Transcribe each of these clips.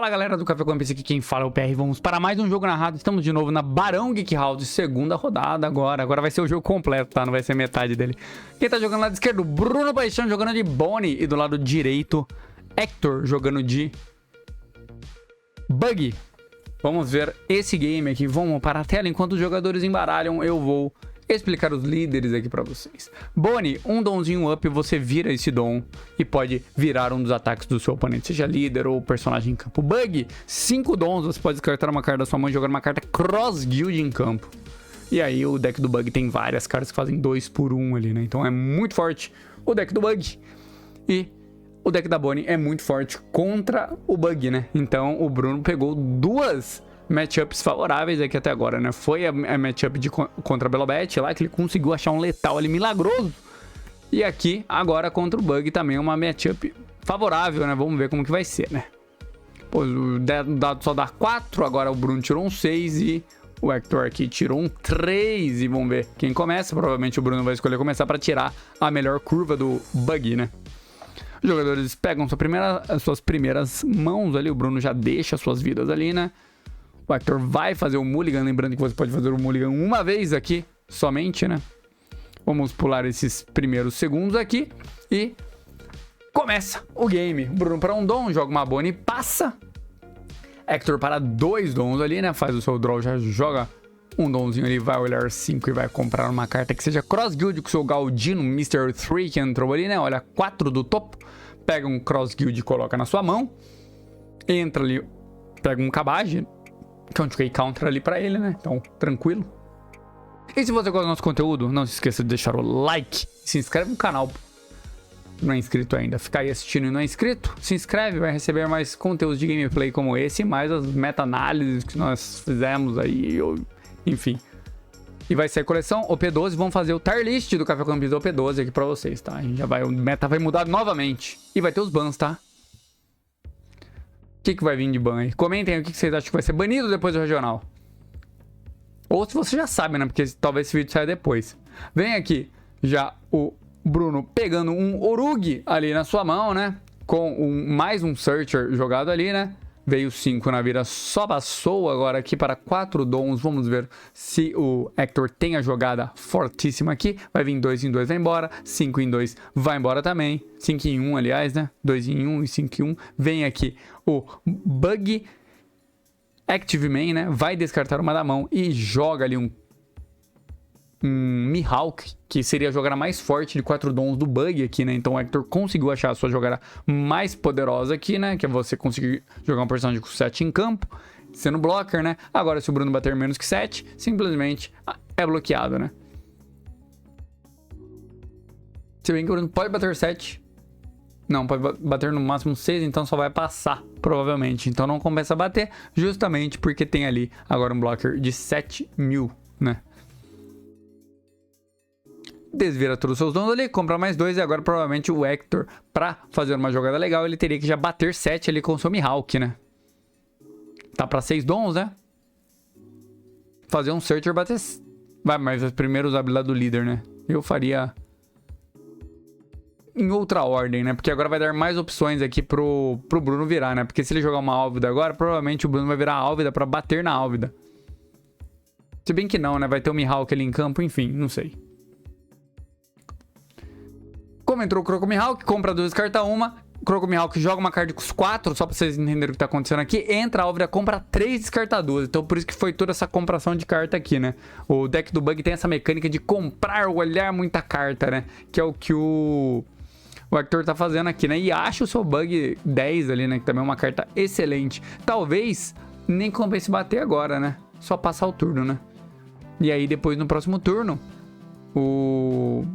Fala galera do Café com MC, aqui quem fala é o PR. Vamos para mais um jogo narrado. Estamos de novo na Barão Geek House, segunda rodada agora. Agora vai ser o jogo completo, tá? Não vai ser metade dele. Quem tá jogando do lado esquerdo? Bruno Paixão jogando de Bonnie. E do lado direito, Hector jogando de Bug. Vamos ver esse game aqui. Vamos para a tela. Enquanto os jogadores embaralham, eu vou explicar os líderes aqui pra vocês. Bonnie, um domzinho up, você vira esse dom e pode virar um dos ataques do seu oponente, seja líder ou personagem em campo. Bug, 5 dons, você pode descartar uma carta da sua mão e jogar uma carta Cross Guild em campo. E aí o deck do Bug tem várias cartas que fazem 2 por 1 ali, né? Então é muito forte o deck do Bug. E o deck da Bonnie é muito forte contra o Bug, né? Então o Bruno pegou duas matchups favoráveis aqui até agora, né? Foi a matchup contra a Belobet lá, que ele conseguiu achar um letal ali milagroso. E aqui, agora, contra o Bug também é uma matchup favorável, né? Vamos ver como que vai ser, né? Pô, o dado só dá 4, agora o Bruno tirou um 6 e o Hector aqui tirou um 3. E vamos ver quem começa. Provavelmente o Bruno vai escolher começar para tirar a melhor curva do Bug, né? Os jogadores pegam suas primeiras mãos ali, o Bruno já deixa suas vidas ali, né? O Hector vai fazer o mulligan, lembrando que você pode fazer o mulligan uma vez aqui, somente, né? Vamos pular esses primeiros segundos aqui e começa o game. Bruno para um dom, joga uma Bonnie, passa. Hector para 2 dons ali, né? Faz o seu draw, já joga um donzinho ali, vai olhar 5 e vai comprar uma carta que seja Cross Guild com o seu Galdino, Mr. 3 que entrou ali, né? Olha, 4 do topo, pega um Cross Guild e coloca na sua mão. Entra ali, pega um Cabage, que é um 2K counter ali pra ele, né? Então, tranquilo. E se você gosta do nosso conteúdo, não se esqueça de deixar o like. Se inscreve no canal. Não é inscrito ainda. Fica aí assistindo e não é inscrito? Se inscreve, vai receber mais conteúdos de gameplay como esse, mais as meta-análises que nós fizemos aí, enfim. E vai ser a coleção OP12. Vamos fazer o tier list do Café com MC do OP12 aqui pra vocês, tá? A gente já vai, o meta vai mudar novamente. E vai ter os bans, tá? O que vai vir de ban aí? Comentem aí o que vocês acham que vai ser banido depois do regional. Ou se você já sabe, né? Porque talvez esse vídeo saia depois. Vem aqui já o Bruno pegando um Orug ali na sua mão, né? Com mais um Searcher jogado ali, né? Veio 5 na vira, só passou agora aqui para 4 dons. Vamos ver se o Hector tem a jogada fortíssima aqui. Vai vir 2 em 2, vai embora. 5 em 2, vai embora também. 5 em 1, aliás, né? 2 em 1 e 5 em 1. Vem aqui o Bug Active Main, né? Vai descartar uma da mão e joga ali um Mihawk, que seria a jogada mais forte de 4 dons do Bug aqui, né? Então o Hector conseguiu achar a sua jogada mais poderosa aqui, né? Que é você conseguir jogar um personagem com 7 em campo, sendo blocker, né? Agora, se o Bruno bater menos que 7, simplesmente é bloqueado, né? Se bem que o Bruno pode bater 7. Não, pode bater no máximo 6, então só vai passar, provavelmente. Então não compensa bater, justamente porque tem ali agora um blocker de 7.000, né? Desvira todos os seus dons ali, compra mais 2 e agora provavelmente o Hector, pra fazer uma jogada legal, ele teria que já bater 7 ali com o seu Mihawk, né? Tá pra 6 dons, né? Fazer um Searcher bater... Vai, mas primeiro usar a habilidade do líder, né? Eu faria em outra ordem, né? Porque agora vai dar mais opções aqui pro Bruno virar, né? Porque se ele jogar uma Álvida agora, provavelmente o Bruno vai virar a Álvida pra bater na Álvida. Se bem que não, né? Vai ter o Mihawk ali em campo, enfim, não sei. Como entrou o Croco Mihawk, compra 2, descarta uma. Croco Mihawk joga uma carta com os 4, só pra vocês entenderem o que tá acontecendo aqui. Entra a Álvida, compra 3, descarta 2. Então por isso que foi toda essa compração de carta aqui, né? O deck do Bug tem essa mecânica de comprar, olhar muita carta, né? Que é o que o Hector tá fazendo aqui, né? E acha o seu Bug 10 ali, né? Que também é uma carta excelente. Talvez nem compense bater agora, né? Só passar o turno, né? E aí depois no próximo turno, o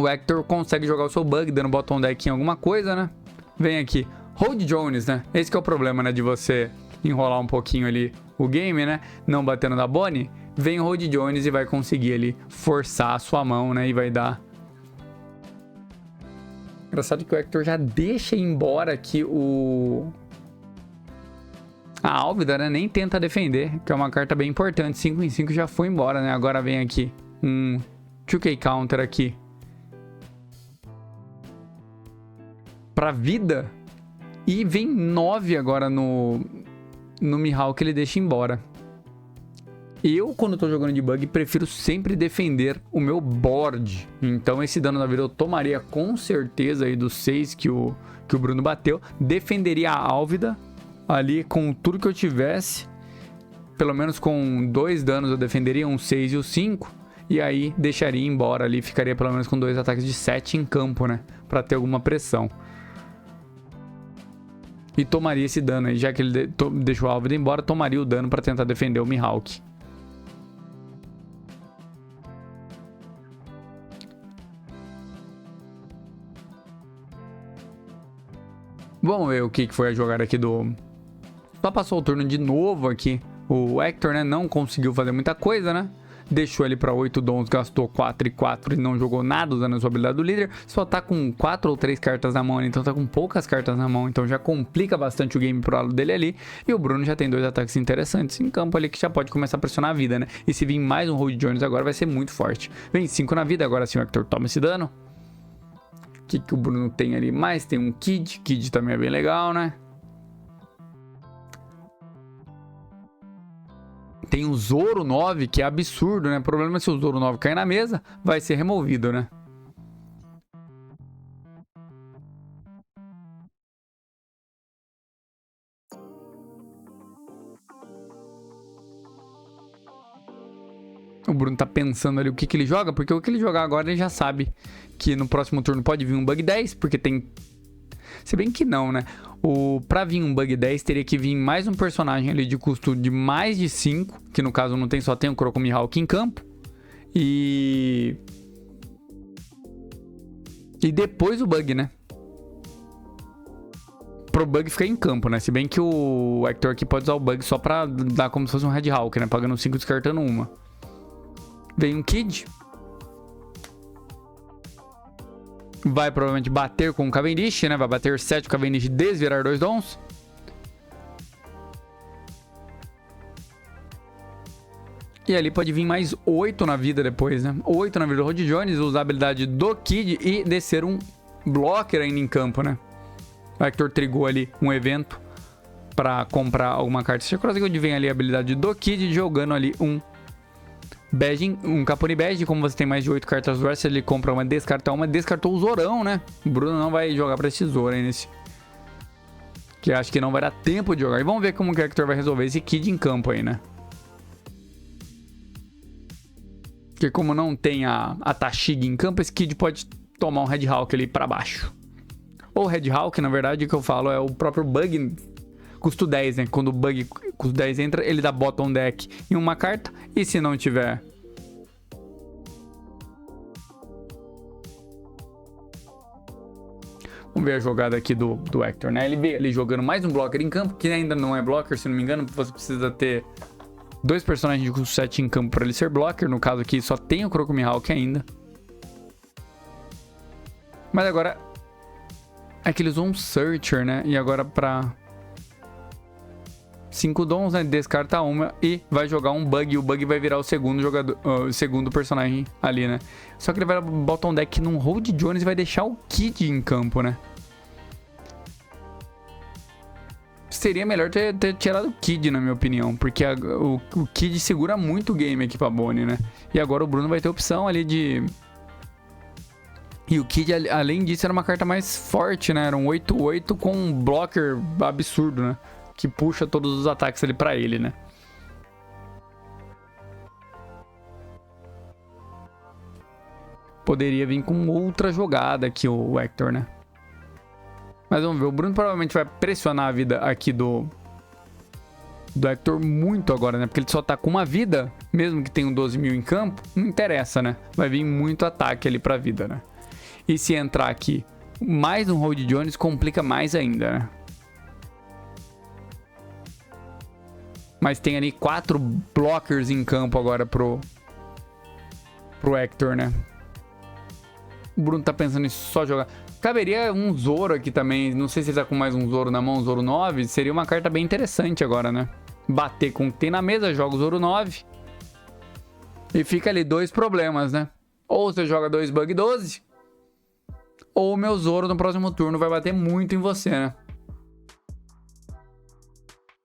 Hector consegue jogar o seu Bug, dando bottom deck em alguma coisa, né? Vem aqui, Hold Jones, né? Esse que é o problema, né? De você enrolar um pouquinho ali o game, né? Não batendo da Bonnie. Vem o Hold Jones e vai conseguir ali forçar a sua mão, né? E vai dar... Engraçado que o Hector já deixa ir embora aqui a Álvida, né? Nem tenta defender, que é uma carta bem importante. 5 em 5 já foi embora, né? Agora vem aqui um 2K counter aqui pra vida. E vem 9 agora no Mihawk que ele deixa embora. Eu, quando tô jogando de bug, prefiro sempre defender o meu board. Então esse dano da vida eu tomaria com certeza aí dos 6 que o Bruno bateu. Defenderia a Álvida ali com tudo que eu tivesse. Pelo menos com 2 danos eu defenderia, um 6 e o 5. E aí deixaria embora ali, ficaria pelo menos com 2 ataques de 7 em campo, né? Pra ter alguma pressão. E tomaria esse dano aí, já que ele deixou a Álvida embora, tomaria o dano pra tentar defender o Mihawk. Vamos ver o que foi a jogada aqui do... Só passou o turno de novo aqui. O Hector, né, não conseguiu fazer muita coisa, né? Deixou ele para 8 dons, gastou 4 e 4 e não jogou nada usando a sua habilidade do líder. Só tá com 4 ou 3 cartas na mão, então tá com poucas cartas na mão. Então já complica bastante o game pro lado dele ali. E o Bruno já tem 2 ataques interessantes em campo ali que já pode começar a pressionar a vida, né? E se vir mais um Hold Jones agora vai ser muito forte. Vem 5 na vida, agora sim o Hector toma esse dano. O que o Bruno tem ali mais? Tem um Kid. Kid também é bem legal, né? Tem o Zoro 9, que é absurdo, né? O problema é se o Zoro 9 cair na mesa, vai ser removido, né? O Bruno tá pensando ali o que ele joga, porque o que ele jogar agora ele já sabe que no próximo turno pode vir um bug 10, porque tem... Se bem que não, né? Pra vir um bug 10, teria que vir mais um personagem ali de custo de mais de 5, que no caso não tem, só tem o Kuroko Mihawk em campo. E depois o bug, né? Pro bug ficar em campo, né? Se bem que o Hector aqui pode usar o bug só pra dar como se fosse um Red Hawk, né? Pagando 5 descartando uma. Vem um Kid. Vai provavelmente bater com o Cavendish, né? Vai bater 7 o Cavendish, desvirar 2 dons. E ali pode vir mais 8 na vida depois, né? 8 na vida do Rod Jones, usar a habilidade do Kid e descer um blocker ainda em campo, né? O Hector trigou ali um evento pra comprar alguma carta. Você conseguiu ver ali a habilidade do Kid jogando ali um Bege, um Capone Bege. Como você tem mais de 8 cartas do Versa, ele compra uma, descarta uma, descartou o Zorão, né? O Bruno não vai jogar pra esse Zoro aí nesse. Que acho que não vai dar tempo de jogar. E vamos ver como que o Hector vai resolver esse Kid em campo aí, né? Porque como não tem a Tashig em campo, esse Kid pode tomar um Red Hawk ali pra baixo. Ou Red Hawk, na verdade, o que eu falo é o próprio Bug custo 10, né? Quando o Bug custo 10 entra, ele dá bottom deck em uma carta. E se não tiver... Vamos ver a jogada aqui do Hector, né? Ele vê ali jogando mais um blocker em campo, que ainda não é blocker, se não me engano. Você precisa ter 2 personagens de custo 7 em campo para ele ser blocker. No caso aqui, só tem o Kuroko Mihawk ainda. Mas agora... É que ele usou um Searcher, né? E agora pra... 5 dons, né? Descarta uma e vai jogar um Bug. E o Bug vai virar o segundo jogador, o segundo personagem ali, né? Só que ele vai botar um deck num Hold Jones e vai deixar o Kid em campo, né? Seria melhor ter tirado o Kid, na minha opinião. Porque o Kid segura muito o game aqui pra Bonnie, né? E agora o Bruno vai ter opção ali de... E o Kid, além disso, era uma carta mais forte, né? Era um 8/8 com um blocker absurdo, né? Que puxa todos os ataques ali pra ele, né? Poderia vir com outra jogada aqui o Hector, né? Mas vamos ver, o Bruno provavelmente vai pressionar a vida aqui do Hector muito agora, né? Porque ele só tá com uma vida, mesmo que tenha um 12 mil em campo, não interessa, né? Vai vir muito ataque ali pra vida, né? E se entrar aqui mais um Hold Jones, complica mais ainda, né? Mas tem ali 4 blockers em campo agora pro Hector, né? O Bruno tá pensando em só jogar. Caberia um Zoro aqui também. Não sei se ele tá com mais um Zoro na mão, um Zoro 9. Seria uma carta bem interessante agora, né? Bater com o que tem na mesa, joga o Zoro 9. E fica ali 2 problemas, né? Ou você joga 2 Bug 12... Ou o meu Zoro no próximo turno vai bater muito em você, né?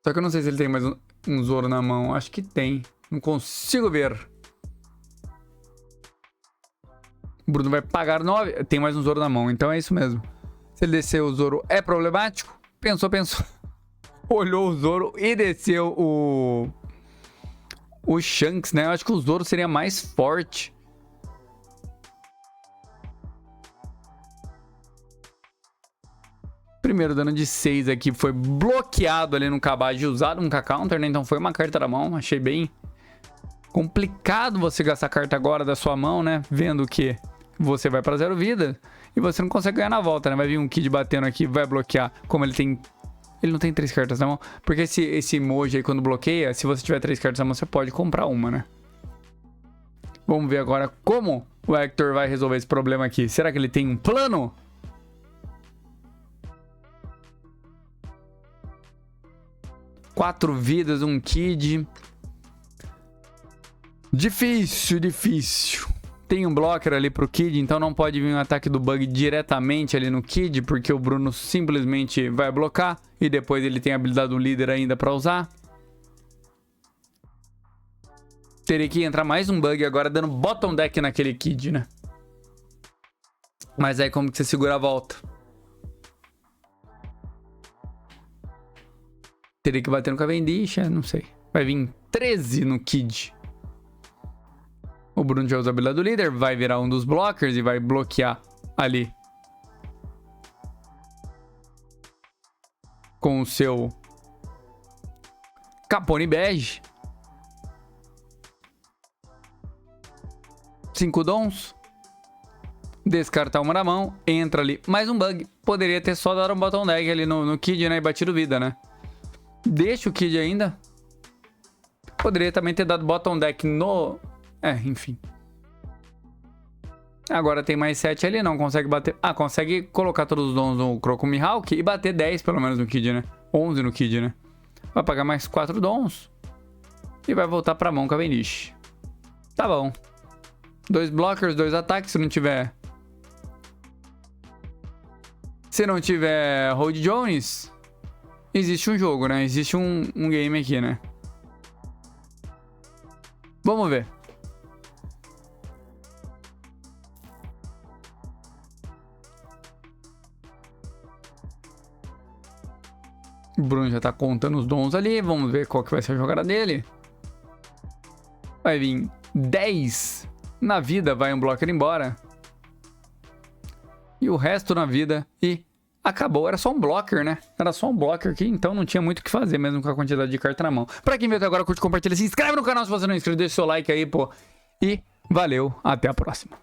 Só que eu não sei se ele tem mais um Zoro na mão. Acho que tem. Não consigo ver. O Bruno vai pagar 9. Tem mais um Zoro na mão, então é isso mesmo. Se ele descer o Zoro é problemático. Pensou. Olhou o Zoro e desceu o Shanks, né? Eu acho que o Zoro seria mais forte. Primeiro dano de 6 aqui foi bloqueado ali no Kabaddi, usado um K-Counter, né? Então foi uma carta da mão. Achei bem complicado você gastar a carta agora da sua mão, né? Vendo que você vai pra 0 vida e você não consegue ganhar na volta, né? Vai vir um Kid batendo aqui, vai bloquear. Como ele tem... Ele não tem 3 cartas na mão. Porque esse emoji aí, quando bloqueia, se você tiver 3 cartas na mão, você pode comprar uma, né? Vamos ver agora como o Hector vai resolver esse problema aqui. Será que ele tem um plano? Quatro vidas, um Kid. Difícil. Tem um blocker ali pro Kid, então não pode vir um ataque do Bug diretamente ali no Kid, porque o Bruno simplesmente vai blocar. E depois ele tem a habilidade do líder ainda pra usar. Teria que entrar mais um Bug agora, dando bottom deck naquele Kid, né? Mas aí como que você segura a volta? Teria que bater no Cavendish, não sei. Vai vir 13 no Kid. O Bruno já usa a habilidade do líder, vai virar um dos blockers e vai bloquear ali. Com o seu Capone Bege. 5 dons. Descartar uma na mão, entra ali. Mais um Bug. Poderia ter só dado um bottom deck ali no Kid, né? E batido vida, né? Deixa o Kid ainda. Poderia também ter dado bottom deck no... enfim. Agora tem mais 7 ali, não consegue bater... Ah, consegue colocar todos os dons no Croco Mihawk e bater 10 pelo menos no Kid, né? 11 no Kid, né? Vai pagar mais 4 dons. E vai voltar pra mão Cavendish. Tá bom. 2 blockers, 2 ataques, se não tiver... Se não tiver Hold Jones... Existe um jogo, né? Existe um game aqui, né? Vamos ver. O Bruno já tá contando os dons ali. Vamos ver qual que vai ser a jogada dele. Vai vir 10 na vida. Vai um blocker embora. E o resto na vida. E... acabou, era só um blocker, né? Era só um blocker aqui, então não tinha muito o que fazer mesmo com a quantidade de carta na mão. Pra quem veio até agora, curte, compartilha, se inscreve no canal se você não é inscrito, deixa o seu like aí, pô. E valeu, até a próxima.